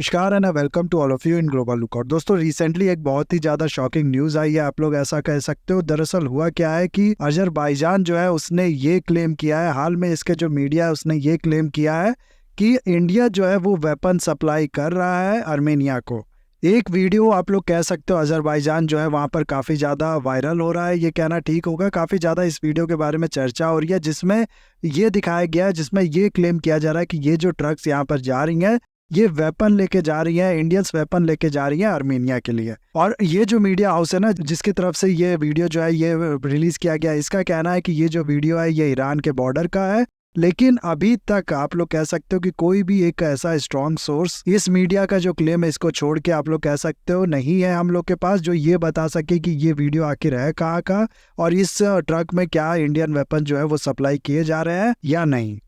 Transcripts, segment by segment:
नमस्कार and welcome to all of you in Global Lookout. दोस्तों, recently एक बहुत ही ज्यादा शॉकिंग न्यूज आई है, आप लोग ऐसा कह सकते हो। दरअसल हुआ क्या है कि अजरबैजान जो है उसने ये क्लेम किया है, हाल में इसके जो मीडिया है उसने ये क्लेम किया है कि इंडिया जो है वो वेपन सप्लाई कर रहा है आर्मेनिया को। एक वीडियो आप लोग कह सकते हो अजरबैजान जो है वहां पर काफी ज्यादा वायरल हो रहा है, ये कहना ठीक होगा। काफी ज्यादा इस वीडियो के बारे में चर्चा हो रही है, जिसमें ये दिखाया गया है, जिसमें ये क्लेम किया जा रहा है कि ये जो ट्रक्स यहाँ पर जा रही हैं ये वेपन लेके जा रही है, इंडियंस वेपन लेके जा रही है आर्मेनिया के लिए। और ये जो मीडिया हाउस है ना जिसकी तरफ से ये वीडियो जो है ये रिलीज किया गया, इसका कहना है कि ये जो वीडियो है ये ईरान के बॉर्डर का है। लेकिन अभी तक आप लोग कह सकते हो कि कोई भी एक ऐसा स्ट्रॉन्ग सोर्स इस मीडिया का जो क्लेम है इसको छोड़ के आप लोग कह सकते हो नहीं है हम लोग के पास, जो ये बता सके कि ये वीडियो आखिर है कहाँ का और इस ट्रक में क्या इंडियन वेपन जो है वो सप्लाई किए जा रहे हैं या नहीं।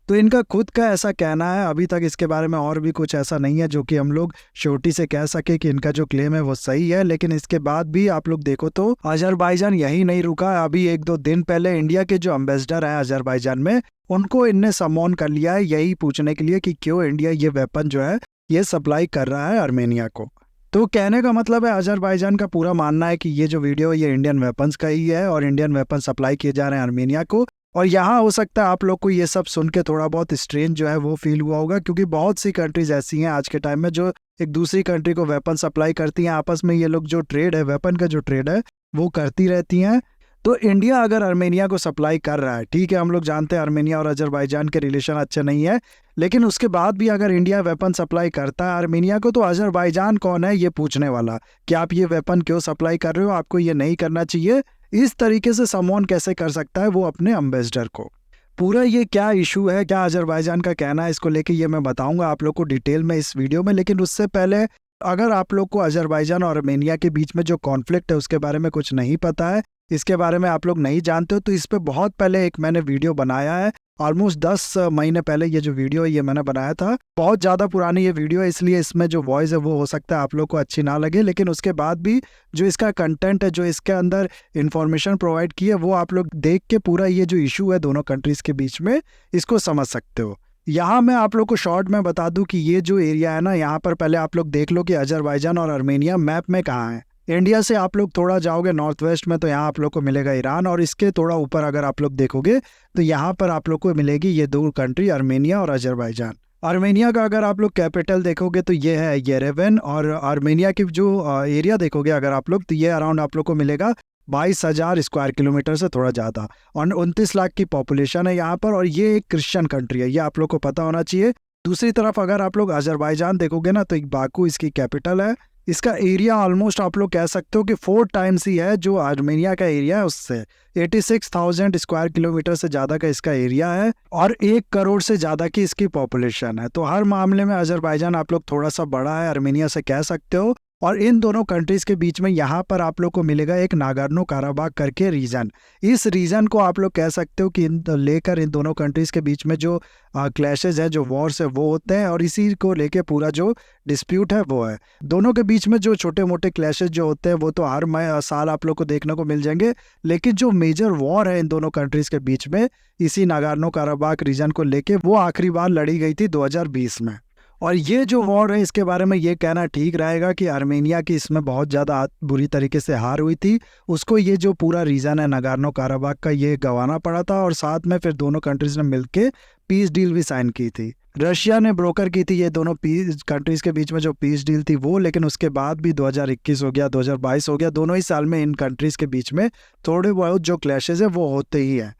तो इनका खुद का ऐसा कहना है, अभी तक इसके बारे में और भी कुछ ऐसा नहीं है जो कि हम लोग श्योरिटी से कह सके कि इनका जो क्लेम है वो सही है। लेकिन इसके बाद भी आप लोग देखो तो अजरबैजान यही नहीं रुका। अभी 1-2 दिन पहले इंडिया के जो एम्बेसडर है अजरबैजान में, उनको इनने समॉन कर लिया है यही पूछने के लिए कि क्यों इंडिया ये वेपन जो है ये सप्लाई कर रहा है आर्मेनिया को। तो कहने का मतलब है अजरबैजान का पूरा मानना है कि ये जो वीडियो है ये इंडियन वेपन्स का ही है और इंडियन वेपन सप्लाई किए जा रहे हैं आर्मेनिया को। और यहाँ हो सकता है आप लोग को ये सब सुन के थोड़ा बहुत स्ट्रेंज जो है वो फील हुआ होगा, क्योंकि बहुत सी कंट्रीज ऐसी हैं आज के टाइम में जो एक दूसरी कंट्री को वेपन सप्लाई करती हैं। आपस में ये लोग जो ट्रेड है, वेपन का जो ट्रेड है वो करती रहती हैं। तो इंडिया अगर आर्मेनिया को सप्लाई कर रहा है, ठीक है, हम लोग जानते हैं आर्मेनिया और अजरबैजान के रिलेशन अच्छे नहीं है, लेकिन उसके बाद भी अगर इंडिया वेपन सप्लाई करता है आर्मेनिया को तो अजरबैजान कौन है ये पूछने वाला कि आप ये वेपन क्यों सप्लाई कर रहे हो, आपको ये नहीं करना चाहिए। इस तरीके से समवन कैसे कर सकता है वो अपने एम्बेसडर को। पूरा ये क्या इशू है, क्या अजरबैजान का कहना है इसको लेके, ये मैं बताऊंगा आप लोग को डिटेल में इस वीडियो में। लेकिन उससे पहले अगर आप लोग को अजरबैजान और आर्मेनिया के बीच में जो कॉन्फ्लिक्ट है उसके बारे में कुछ नहीं पता है, इसके बारे में आप लोग नहीं जानते हो, तो इस पे बहुत पहले एक मैंने वीडियो बनाया है। ऑलमोस्ट 10 महीने पहले ये जो वीडियो है ये मैंने बनाया था। बहुत ज़्यादा पुरानी ये वीडियो है, इसलिए इसमें जो वॉइस है वो हो सकता है आप लोग को अच्छी ना लगे, लेकिन उसके बाद भी जो इसका कंटेंट है, जो इसके अंदर इंफॉर्मेशन प्रोवाइड की है, वो आप लोग देख के पूरा ये जो इशू है दोनों कंट्रीज के बीच में इसको समझ सकते हो। यहाँ मैं आप लोग को शॉर्ट में बता दूं कि ये जो एरिया है ना, यहाँ पर पहले आप लोग देख लो कि अजरबैजान और आर्मेनिया मैप में कहाँ है। इंडिया से आप लोग थोड़ा जाओगे नॉर्थ वेस्ट में तो यहाँ आप लोग को मिलेगा ईरान, और इसके थोड़ा ऊपर अगर आप लोग देखोगे तो यहाँ पर आप लोग को मिलेगी ये दो कंट्री, आर्मेनिया और अजरबैजान। आर्मेनिया का अगर आप लोग कैपिटल देखोगे तो ये है येरेवन, और आर्मेनिया की जो एरिया देखोगे अगर आप लोग तो ये अराउंड आप लोग को मिलेगा 22,000 स्क्वायर किलोमीटर से थोड़ा ज़्यादा, और 29 लाख की पॉपुलेशन है यहाँ पर, और ये एक क्रिश्चियन कंट्री है, ये आप लोग को पता होना चाहिए। दूसरी तरफ अगर आप लोग अजरबैजान देखोगे ना तो एक बाकू इसकी कैपिटल है। इसका एरिया ऑलमोस्ट आप लोग कह सकते हो कि 4 टाइम्स ही है जो आर्मेनिया का एरिया है उससे। 86,000 स्क्वायर किलोमीटर से ज़्यादा का इसका एरिया है और 1 करोड़ से ज़्यादा की इसकी पॉपुलेशन है। तो हर मामले में अजरबैजान आप लोग थोड़ा सा बड़ा है आर्मेनिया से कह सकते हो। और इन दोनों कंट्रीज के बीच में यहाँ पर आप लोग को मिलेगा एक नागोर्नो काराबाख करके रीजन। इस रीजन को आप लोग कह सकते हो कि इन दोनों कंट्रीज के बीच में जो क्लैशेज है, जो वॉर्स है वो होते हैं, और इसी को लेके पूरा जो डिस्प्यूट है वो है। दोनों के बीच में जो छोटे मोटे क्लैशेज जो होते हैं वो तो हर साल आप लोग को देखने को मिल जाएंगे, लेकिन जो मेजर वॉर है इन दोनों कंट्रीज के बीच में इसी नागोर्नो काराबाख रीजन को लेके वो आखिरी बार लड़ी गई थी 2020 में। और ये जो वॉर है इसके बारे में ये कहना ठीक रहेगा कि आर्मेनिया की इसमें बहुत ज़्यादा बुरी तरीके से हार हुई थी। उसको ये जो पूरा रीजन है नागोर्नो काराबाख का ये गंवाना पड़ा था, और साथ में फिर दोनों कंट्रीज ने मिलके पीस डील भी साइन की थी। रशिया ने ब्रोकर की थी ये दोनों पीस कंट्रीज के बीच में जो पीस डील थी वो, लेकिन उसके बाद भी 2021 हो गया, 2022 हो गया, दोनों ही साल में इन कंट्रीज के बीच में थोड़े बहुत जो क्लैशेज है वो होते ही हैं।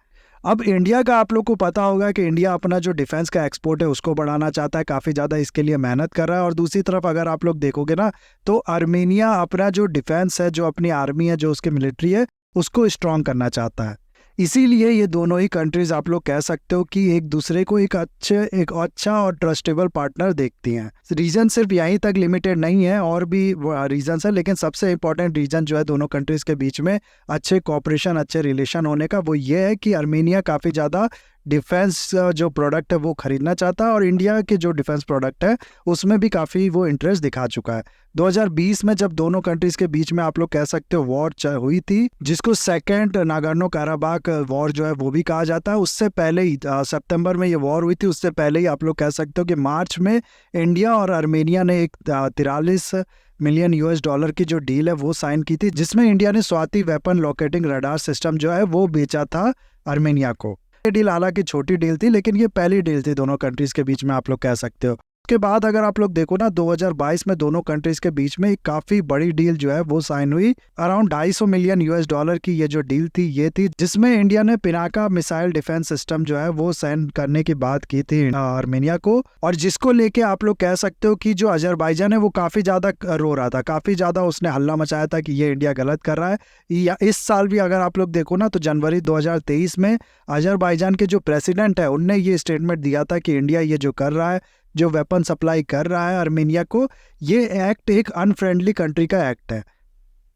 अब इंडिया का आप लोग को पता होगा कि इंडिया अपना जो डिफेंस का एक्सपोर्ट है उसको बढ़ाना चाहता है, काफ़ी ज़्यादा इसके लिए मेहनत कर रहा है। और दूसरी तरफ अगर आप लोग देखोगे ना तो आर्मेनिया अपना जो डिफेंस है, जो अपनी आर्मी है, जो उसकी मिलिट्री है, उसको स्ट्रॉन्ग करना चाहता है। इसीलिए ये दोनों ही कंट्रीज आप लोग कह सकते हो कि एक दूसरे को एक अच्छा और ट्रस्टेबल पार्टनर देखती हैं। रीजन सिर्फ यहीं तक लिमिटेड नहीं है, और भी रीजन्स है, लेकिन सबसे इंपॉर्टेंट रीजन जो है दोनों कंट्रीज के बीच में अच्छे कोऑपरेशन, अच्छे रिलेशन होने का, वो ये है कि आर्मेनिया काफ़ी ज़्यादा डिफेंस जो प्रोडक्ट है वो खरीदना चाहता है और इंडिया के जो डिफेंस प्रोडक्ट है उसमें भी काफ़ी वो इंटरेस्ट दिखा चुका है। 2020 में जब दोनों कंट्रीज के बीच में आप लोग कह सकते हो वॉर हुई थी, जिसको सेकेंड नागोर्नो कराबाख वॉर जो है वो भी कहा जाता है, उससे पहले ही सितंबर में ये वॉर हुई थी। उससे पहले ही आप लोग कह सकते हो कि मार्च में इंडिया और आर्मेनिया ने एक 43 मिलियन US डॉलर की जो डील है वो साइन की थी, जिसमें इंडिया ने Swati weapon locating radar system जो है वो बेचा था आर्मेनिया को। ये डील हालांकि छोटी डील थी, लेकिन ये पहली डील थी दोनों कंट्रीज के बीच में, आप लोग कह सकते हो। उसके बाद अगर आप लोग देखो ना, 2022 में दोनों कंट्रीज के बीच में एक काफी बड़ी डील जो है वो साइन हुई। अराउंड 250 मिलियन US डॉलर की ये जो डील थी ये थी, जिसमें इंडिया ने पिनाका मिसाइल डिफेंस सिस्टम जो है वो साइन करने की बात की थी आर्मेनिया को, और जिसको लेके आप लोग कह सकते हो कि जो अजरबैजान है वो काफी ज्यादा रो रहा था, काफी ज्यादा उसने हल्ला मचाया था कि ये इंडिया गलत कर रहा है। या इस साल भी अगर आप लोग देखो ना, तो जनवरी 2023 में अजरबैजान के जो प्रेसिडेंट है उनने ये स्टेटमेंट दिया था कि इंडिया ये जो कर रहा है, जो वेपन सप्लाई कर रहा है आर्मेनिया को, ये एक्ट एक अनफ्रेंडली कंट्री का एक्ट है।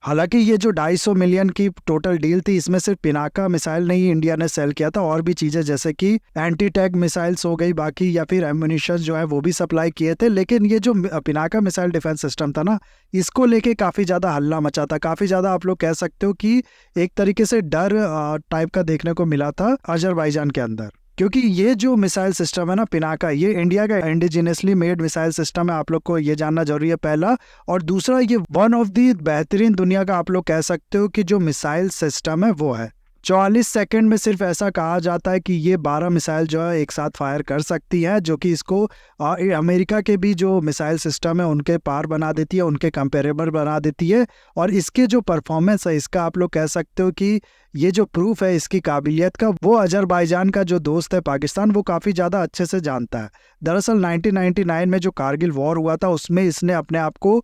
हालांकि ये जो 250 मिलियन की टोटल डील थी, इसमें सिर्फ पिनाका मिसाइल नहीं इंडिया ने सेल किया था, और भी चीजें जैसे कि एंटी टैंक मिसाइल्स हो गई बाकी, या फिर एम्युनिशन जो है वो भी सप्लाई किए थे। लेकिन ये जो पिनाका मिसाइल डिफेंस सिस्टम था ना, इसको लेके काफी ज्यादा हल्ला मचा था, काफी ज्यादा आप लोग कह सकते हो कि एक तरीके से डर टाइप का देखने को मिला था अजरबैजान के अंदर, क्योंकि ये जो मिसाइल सिस्टम है ना पिनाका, ये इंडिया का इंडिजिनसली मेड मिसाइल सिस्टम है, आप लोग को ये जानना जरूरी है पहला। और दूसरा, ये वन ऑफ दी बेहतरीन दुनिया का आप लोग कह सकते हो कि जो मिसाइल सिस्टम है वो है। 44 सेकंड में सिर्फ ऐसा कहा जाता है कि ये 12 मिसाइल जो है एक साथ फायर कर सकती है, जो कि इसको अमेरिका के भी जो मिसाइल सिस्टम है उनके पार बना देती है, उनके कंपेरेबल बना देती है। और इसके जो परफॉर्मेंस है इसका आप लोग कह सकते हो कि ये जो प्रूफ है इसकी काबिलियत का, वो अजरबैजान का जो दोस्त है पाकिस्तान, वो काफ़ी ज़्यादा अच्छे से जानता है। दरअसल 1999 में जो कारगिल वॉर हुआ था उसमें इसने अपने आप को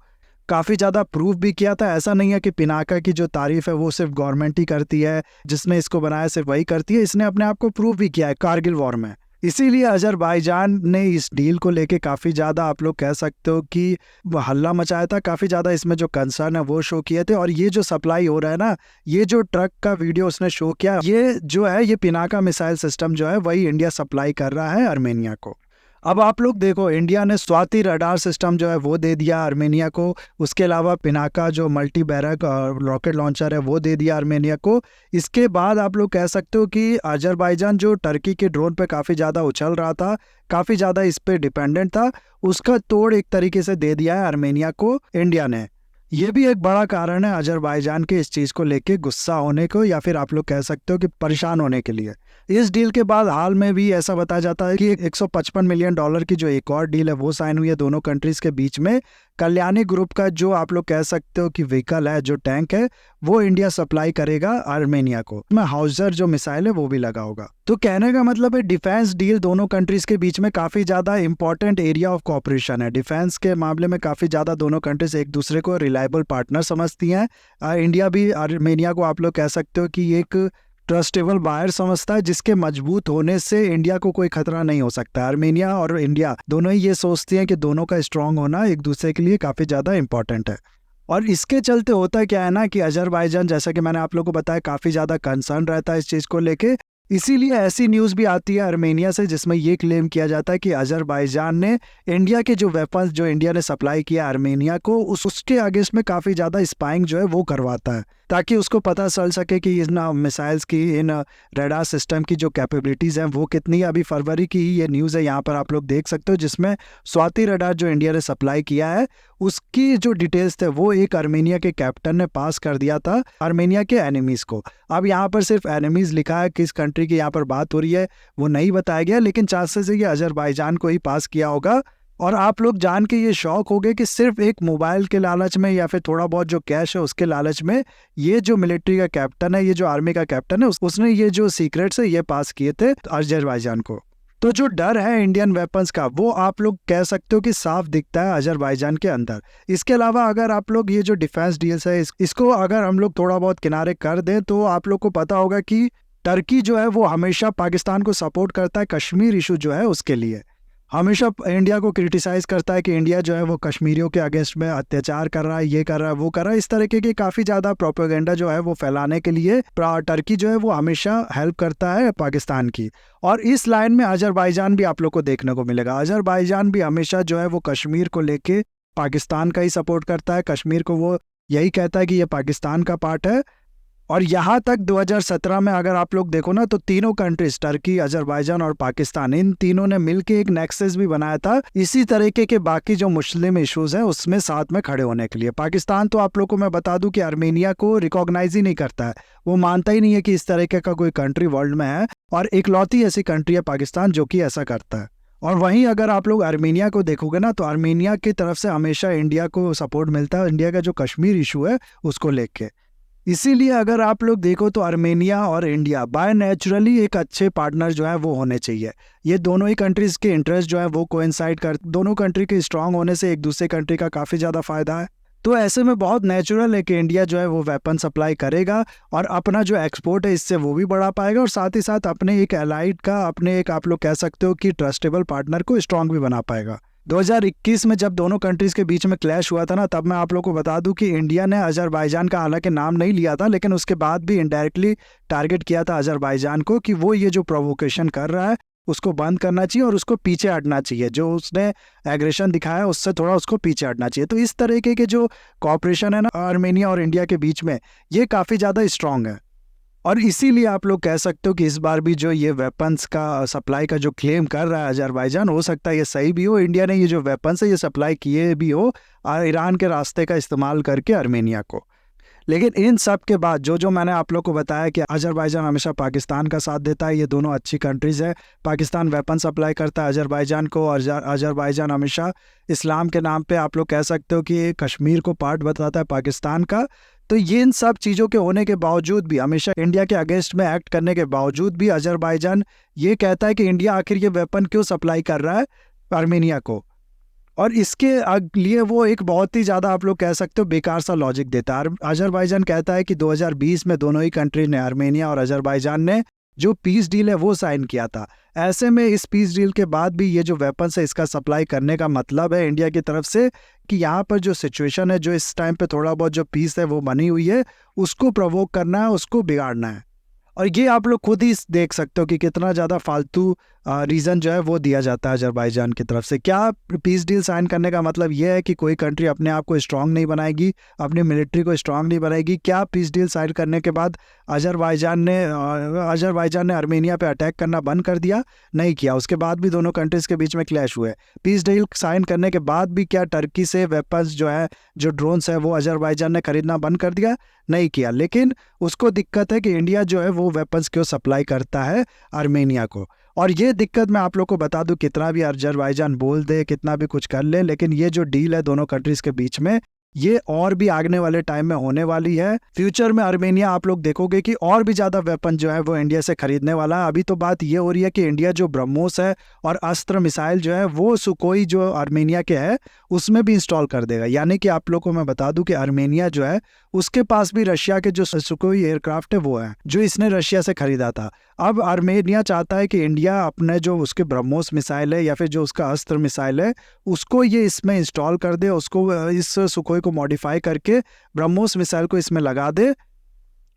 काफ़ी ज़्यादा प्रूफ भी किया था। ऐसा नहीं है कि पिनाका की जो तारीफ है वो सिर्फ गवर्नमेंट ही करती है, जिसने इसको बनाया सिर्फ वही करती है, इसने अपने आप को प्रूफ भी किया है कारगिल वॉर में। इसीलिए अजरबैजान ने इस डील को लेके काफ़ी ज़्यादा आप लोग कह सकते हो कि वो हल्ला मचाया था, काफ़ी ज़्यादा इसमें जो कंसर्न है वो शो किए थे। और ये जो सप्लाई हो रहा है ना, ये जो ट्रक का वीडियो उसने शो किया, ये जो है ये पिनाका मिसाइल सिस्टम जो है वही इंडिया सप्लाई कर रहा है आर्मेनिया को। अब आप लोग देखो, इंडिया ने स्वाति रडार सिस्टम जो है वो दे दिया आर्मेनिया को, उसके अलावा पिनाका जो मल्टी बैरक रॉकेट लॉन्चर है वो दे दिया आर्मेनिया को। इसके बाद आप लोग कह सकते हो कि अजरबैजान जो टर्की के ड्रोन पे काफ़ी ज़्यादा उछल रहा था, काफ़ी ज़्यादा इस पे डिपेंडेंट था, उसका तोड़ एक तरीके से दे दिया है आर्मेनिया को इंडिया ने। ये भी एक बड़ा कारण है अजरबैजान के इस चीज़ को लेके गुस्सा होने को, या फिर आप लोग कह सकते हो कि परेशान होने के लिए। इस डील के बाद हाल में भी ऐसा बताया जाता है कि 155 मिलियन डॉलर की जो एक और डील है वो साइन हुई है दोनों कंट्रीज के बीच में। कल्याणी ग्रुप का जो आप लोग कह सकते हो कि व्हीकल है, जो टैंक है, वो इंडिया सप्लाई करेगा आर्मेनिया को। में हाउसर जो मिसाइल है वो भी लगा होगा। तो कहने का मतलब है डिफेंस डील दोनों कंट्रीज के बीच में काफी ज्यादा इंपॉर्टेंट एरिया ऑफ कॉपरेशन है। डिफेंस के मामले में काफी ज्यादा दोनों कंट्रीज एक दूसरे को रिलायबल पार्टनर समझती हैं। इंडिया भी आर्मेनिया को आप लोग कह सकते हो कि एक ट्रस्टेबल बायर समझता है, जिसके मजबूत होने से इंडिया को कोई खतरा नहीं हो सकता। आर्मेनिया और इंडिया दोनों ही ये सोचती हैं कि दोनों का स्ट्रांग होना एक दूसरे के लिए काफ़ी ज़्यादा इंपॉर्टेंट है। और इसके चलते होता क्या है ना कि अजरबैजान, जैसा कि मैंने आप लोगों को बताया, काफ़ी ज़्यादा कंसर्न रहता है इस चीज़ को लेके। इसीलिए ऐसी न्यूज़ भी आती है आर्मेनिया से जिसमें ये क्लेम किया जाता है कि अजरबैजान ने इंडिया के जो वेपन्स जो इंडिया ने सप्लाई किया आर्मेनिया को, उसके अगेंस्ट में काफ़ी ज़्यादा स्पाइंग जो है वो करवाता है, ताकि उसको पता चल सके कि इन मिसाइल्स की, इन रडार सिस्टम की जो कैपेबिलिटीज़ हैं वो कितनी है। अभी फरवरी की ही ये न्यूज़ है, यहाँ पर आप लोग देख सकते हो, जिसमें स्वाति रडार जो इंडिया ने सप्लाई किया है उसकी जो डिटेल्स थे वो एक आर्मेनिया के कैप्टन ने पास कर दिया था आर्मेनिया के एनिमीज़ को। अब यहाँ पर सिर्फ एनिमीज़ लिखा है, किस कंट्री की यहाँ पर बात हो रही है वो नहीं बताया गया, लेकिन चांसेस है कि अजरबैजान को ही पास किया होगा। और आप लोग जान के ये शौक हो गए कि सिर्फ एक मोबाइल के लालच में या फिर थोड़ा बहुत जो कैश है उसके लालच में ये जो मिलिट्री का कैप्टन है, ये जो आर्मी का कैप्टन है, उसने ये जो सीक्रेट्स है ये पास किए थे अजरबैजान को। तो जो डर है इंडियन वेपन्स का वो आप लोग कह सकते हो कि साफ दिखता है अजरबैजान के अंदर। इसके अलावा अगर आप लोग ये जो डिफेंस डील्स है इसको अगर हम लोग थोड़ा बहुत किनारे कर दें तो आप लोग को पता होगा कि टर्की जो है वो हमेशा पाकिस्तान को सपोर्ट करता है कश्मीर इशू जो है उसके लिए। हमेशा इंडिया को क्रिटिसाइज करता है कि इंडिया जो है वो कश्मीरियों के अगेंस्ट में अत्याचार कर रहा है, ये कर रहा है, वो कर रहा है। इस तरीके की काफ़ी ज़्यादा प्रोपेगेंडा जो है वो फैलाने के लिए टर्की जो है वो हमेशा हेल्प करता है पाकिस्तान की। और इस लाइन में अजरबैजान भी आप लोग को देखने को मिलेगा। अजरबैजान भी हमेशा जो है वो कश्मीर को लेके पाकिस्तान का ही सपोर्ट करता है। कश्मीर को वो यही कहता है कि ये पाकिस्तान का पार्ट है। और यहाँ तक 2017 में अगर आप लोग देखो ना, तो तीनों कंट्रीज टर्की, अजरबैजान और पाकिस्तान, इन तीनों ने मिलकर एक नेक्सस भी बनाया था इसी तरीके के बाकी जो मुस्लिम इश्यूज हैं उसमें साथ में खड़े होने के लिए। पाकिस्तान तो आप लोग को मैं बता दूं कि आर्मेनिया को रिकॉग्नाइज ही नहीं करता है, वो मानता ही नहीं है कि इस तरीके का कोई कंट्री वर्ल्ड में है, और इकलौती ऐसी कंट्री है पाकिस्तान जो कि ऐसा करता है। और वहीं अगर आप लोग आर्मेनिया को देखोगे ना, तो आर्मेनिया की तरफ से हमेशा इंडिया को सपोर्ट मिलता है, इंडिया का जो कश्मीर इशू है उसको लेके। इसीलिए अगर आप लोग देखो तो आर्मेनिया और इंडिया बाय नेचुरली एक अच्छे पार्टनर जो है वो होने चाहिए। ये दोनों ही कंट्रीज के इंटरेस्ट जो है वो कोइंसाइड कर, दोनों कंट्री के स्ट्रांग होने से एक दूसरे कंट्री का काफ़ी ज़्यादा फायदा है। तो ऐसे में बहुत नेचुरल है कि इंडिया जो है वो वेपन सप्लाई करेगा और अपना जो एक्सपोर्ट है इससे वो भी बढ़ा पाएगा, और साथ ही साथ अपने एक एलाइड का, अपने एक आप लोग कह सकते हो कि ट्रस्टेबल पार्टनर को स्ट्रांग भी बना पाएगा। 2021 में जब दोनों कंट्रीज के बीच में क्लैश हुआ था ना, तब मैं आप लोग को बता दूं कि इंडिया ने अजरबैजान का हालांकि नाम नहीं लिया था, लेकिन उसके बाद भी इनडायरेक्टली टारगेट किया था अजरबैजान को कि वो ये जो प्रोवोकेशन कर रहा है उसको बंद करना चाहिए और उसको पीछे हटना चाहिए, जो उसने एग्रेशन दिखाया उससे थोड़ा उसको पीछे हटना चाहिए। तो इस तरीके के जो कॉपरेशन है ना आर्मेनिया और इंडिया के बीच में, ये काफ़ी ज़्यादा स्ट्रांग है। और इसीलिए आप लोग कह सकते हो कि इस बार भी जो ये वेपन्स का सप्लाई का जो क्लेम कर रहा है अजरबैजान, हो सकता है ये सही भी हो, इंडिया ने ये जो वेपन्स है ये सप्लाई किए भी हो ईरान के रास्ते का इस्तेमाल करके आर्मेनिया को। लेकिन इन सब के बाद जो मैंने आप लोग को बताया कि अजरबैजान हमेशा पाकिस्तान का साथ देता है, ये दोनों अच्छी कंट्रीज़ है। पाकिस्तान वेपन सप्लाई करता है अजरबैजान को, और अजरबैजान हमेशा इस्लाम के नाम पे आप लोग कह सकते हो कि कश्मीर को पार्ट बताता है पाकिस्तान का। तो ये इन सब चीज़ों के होने के बावजूद भी, हमेशा इंडिया के अगेंस्ट में एक्ट करने के बावजूद भी, अजरबैजान ये कहता है कि इंडिया आखिर ये वेपन क्यों सप्लाई कर रहा है आर्मेनिया को। और इसके लिए वो एक बहुत ही ज़्यादा आप लोग कह सकते हो बेकार सा लॉजिक देता है। अजरबैजान कहता है कि 2020 में दोनों ही कंट्री ने, आर्मेनिया और अजरबैजान ने, जो पीस डील है वो साइन किया था। ऐसे में इस पीस डील के बाद भी ये जो वेपन्स है इसका सप्लाई करने का मतलब है इंडिया की तरफ से कि यहाँ पर जो सिचुएशन है, जो इस टाइम पे थोड़ा बहुत जो पीस है वो बनी हुई है, उसको प्रवोक करना है, उसको बिगाड़ना है। और ये आप लोग खुद ही देख सकते हो कि कितना ज़्यादा फालतू रीज़न जो है वो दिया जाता है अजरबैजान की तरफ से। क्या पीस डील साइन करने का मतलब ये है कि कोई कंट्री अपने आप को स्ट्रांग नहीं बनाएगी, अपनी मिलिट्री को स्ट्रांग नहीं बनाएगी? क्या पीस डील साइन करने के बाद अजरबैजान ने आर्मेनिया पे अटैक करना बंद कर दिया? नहीं किया। उसके बाद भी दोनों कंट्रीज़ के बीच में क्लैश हुए। पीस डील साइन करने के बाद भी क्या टर्की से वेपन्स जो है, जो ड्रोन्स है, वो अजरबैजान ने खरीदना बंद कर दिया? नहीं किया। लेकिन उसको दिक्कत है कि इंडिया जो है वो वेपन्स क्यों सप्लाई करता है आर्मेनिया को। और ये दिक्कत मैं आप लोग को बता दूं, कितना भी अजरबैजान बोल दे, कितना भी कुछ कर ले, लेकिन ये जो डील है दोनों कंट्रीज के बीच में, ये और भी आगने वाले टाइम में होने वाली है। फ्यूचर में आर्मेनिया आप लोग देखोगे कि और भी ज़्यादा वेपन जो है वो इंडिया से खरीदने वाला है। अभी तो बात ये हो रही है कि इंडिया जो ब्रह्मोस है और अस्त्र मिसाइल जो है वो सुकोई जो आर्मेनिया के है उसमें भी इंस्टॉल कर देगा। यानी कि आप लोग को मैं बता दूं कि आर्मेनिया जो है उसके पास भी रशिया के जो सुकोई एयरक्राफ्ट है वो है, जो इसने रशिया से खरीदा था। अब आर्मेनिया चाहता है कि इंडिया अपने जो उसके ब्रह्मोस मिसाइल है या फिर जो उसका अस्त्र मिसाइल है उसको ये इसमें इंस्टॉल कर दे, उसको इस सुकोई को मॉडिफाई करके ब्रह्मोस मिसाइल को इसमें लगा दे।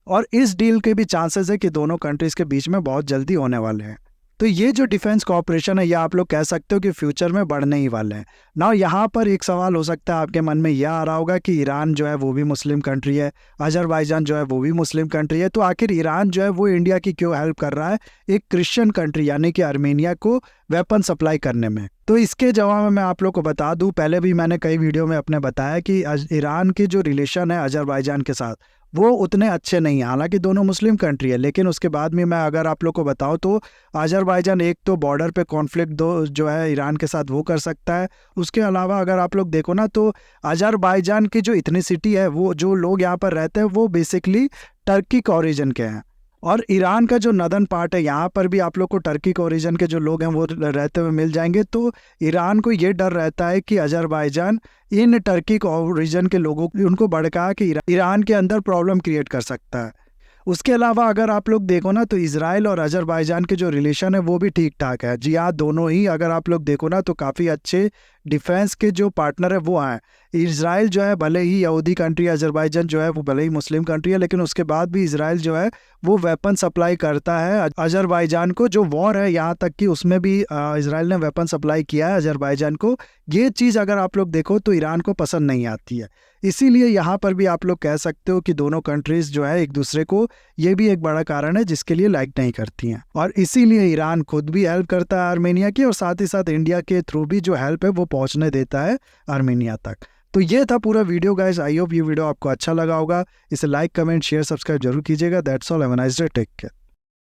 और इस डील के भी चांसेस है कि दोनों कंट्रीज के बीच में बहुत जल्दी होने वाले हैं। तो ये जो डिफेंस कॉपरेशन है, ये आप लोग कह सकते हो कि फ्यूचर में बढ़ने ही वाले हैं ना। यहाँ पर एक सवाल हो सकता है आपके मन में यह आ रहा होगा कि ईरान जो है वो भी मुस्लिम कंट्री है, अजरबैजान जो है वो भी मुस्लिम कंट्री है, तो आखिर ईरान जो है वो इंडिया की क्यों हेल्प कर रहा है एक क्रिश्चियन कंट्री यानी कि आर्मेनिया को वेपन सप्लाई करने में? तो इसके जवाब में मैं आप लोग को बता दूं, पहले भी मैंने कई वीडियो में अपने बताया कि ईरान के जो रिलेशन है अजरबैजान के साथ वो उतने अच्छे नहीं हैं। हालांकि दोनों मुस्लिम कंट्री है, लेकिन उसके बाद में मैं अगर आप लोग को बताऊं तो अजरबैजान एक तो बॉर्डर पे कॉन्फ्लिक्ट जो है ईरान के साथ वो कर सकता है। उसके अलावा अगर आप लोग देखो ना तो अजरबैजान की जो इथनिसिटी है, वो जो लोग यहाँ पर रहते हैं वो बेसिकली टर्किक ओरिजिन के हैं। और ईरान का जो नदर्न पार्ट है यहाँ पर भी आप लोग को टर्किक ओरिजिन के जो लोग हैं वो रहते हुए मिल जाएंगे। तो ईरान को ये डर रहता है कि अजरबैजान इन टर्किक ओरिजिन के लोगों उनको भड़का के ईरान के अंदर प्रॉब्लम क्रिएट कर सकता है। उसके अलावा अगर आप लोग देखो ना तो इसराइल और अजरबैजान के जो रिलेशन है वो भी ठीक ठाक है। जी हाँ, दोनों ही अगर आप लोग देखो ना तो काफ़ी अच्छे डिफेंस के जो पार्टनर है वो हैं। इसराइल जो है भले ही यहूदी कंट्री, अजरबैजान जो है वो भले ही मुस्लिम कंट्री है, लेकिन उसके बाद भी इसराइल जो है वो वेपन सप्लाई करता है अजरबैजान को। जो वॉर है यहाँ तक कि उसमें भी इसराइल ने वेपन सप्लाई किया है अजरबैजान को। ये चीज़ अगर आप लोग देखो तो ईरान को पसंद नहीं आती है। इसीलिए यहाँ पर भी आप लोग कह सकते हो कि दोनों कंट्रीज जो है एक दूसरे को, ये भी एक बड़ा कारण है जिसके लिए लाइक नहीं करती हैं। और इसीलिए ईरान खुद भी हेल्प करता है आर्मेनिया की, और साथ ही साथ इंडिया के थ्रू भी जो हेल्प है वो पहुंचने देता है आर्मेनिया तक। तो ये था पूरा वीडियो गाइस। आई होप ये वीडियो आपको अच्छा लगा होगा। इसे लाइक, कमेंट, शेयर, सब्सक्राइब जरूर कीजिएगा। That's all, have a nice day, take care.